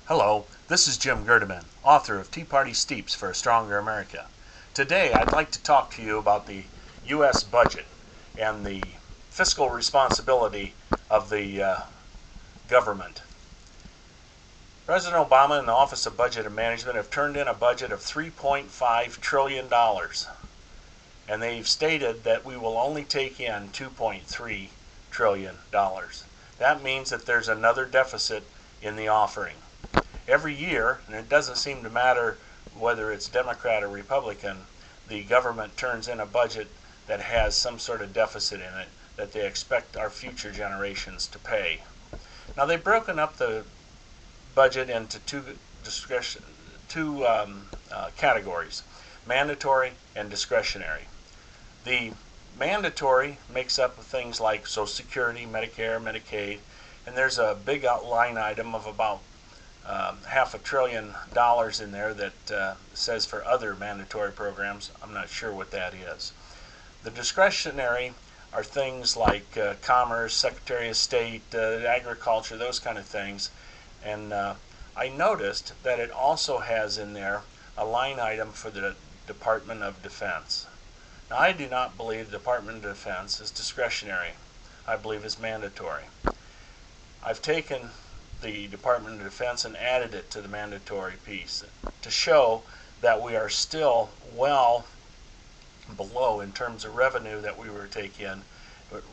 Hello, this is Jim Gerdeman, author of Tea Party Steeps for a Stronger America. Today I'd like to talk to you about the U.S. budget and the fiscal responsibility of the government. President Obama and the Office of Budget and Management have turned in a budget of $3.5 trillion, and they've stated that we will only take in $2.3 trillion. That means that there's another deficit in the offering. Every year, and it doesn't seem to matter whether it's Democrat or Republican, the government turns in a budget that has some sort of deficit in it that they expect our future generations to pay. Now, they've broken up the budget into two categories, mandatory and discretionary. The mandatory makes up of things like Social Security, Medicare, Medicaid, and there's a big line item of about $500 billion in there that says for other mandatory programs. I'm not sure what that is. The discretionary are things like Commerce, Secretary of State, Agriculture, those kind of things. And I noticed that it also has in there a line item for the Department of Defense. Now, I do not believe the Department of Defense is discretionary. I believe it's mandatory. I've taken the Department of Defense and added it to the mandatory piece to show that we are still well below in terms of revenue that we were taking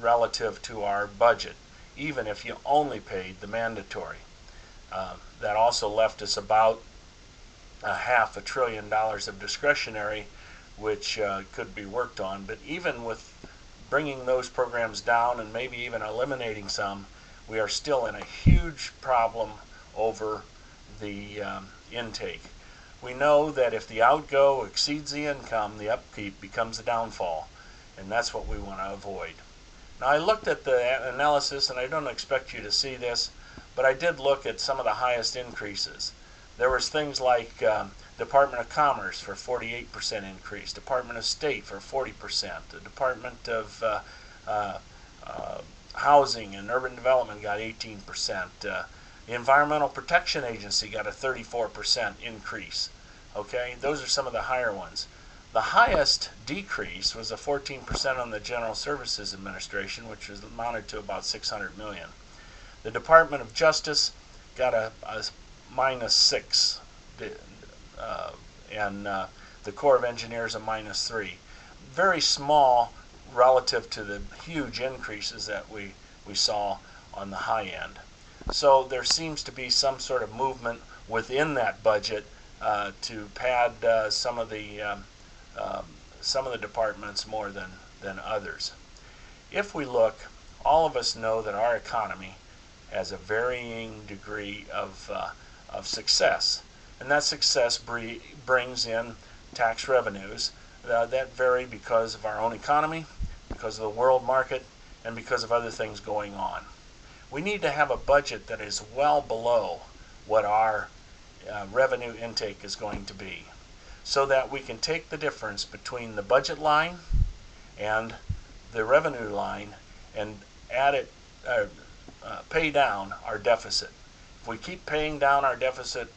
relative to our budget, even if you only paid the mandatory. That also left us about $500 billion of discretionary, which could be worked on. But even with bringing those programs down and maybe even eliminating some, we are still in a huge problem over the intake. We know that if the outgo exceeds the income, the upkeep becomes a downfall, and that's what we want to avoid. Now, I looked at the analysis, and I don't expect you to see this, but I did look at some of the highest increases. There was things like Department of Commerce for 48% increase, Department of State for 40%, the Department of Housing and Urban Development got 18%. The Environmental Protection Agency got a 34% increase. Okay, those are some of the higher ones. The highest decrease was a 14% on the General Services Administration, which was amounted to about $600 million. The Department of Justice got a -6, and the Corps of Engineers a -3. Very small relative to the huge increases that we saw on the high end. So there seems to be some sort of movement within that budget to pad some of the departments more than others. If we look, all of us know that our economy has a varying degree of success, and that success brings in tax revenues that vary because of our own economy, because of the world market, and because of other things going on. We need to have a budget that is well below what our revenue intake is going to be, so that we can take the difference between the budget line and the revenue line and pay down our deficit. If we keep paying down our deficit,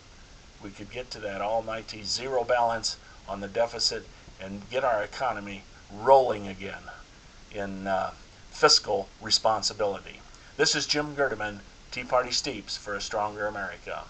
we could get to that almighty zero balance on the deficit and get our economy rolling again in fiscal responsibility. This is Jim Gerdeman, Tea Party Steeps for a Stronger America.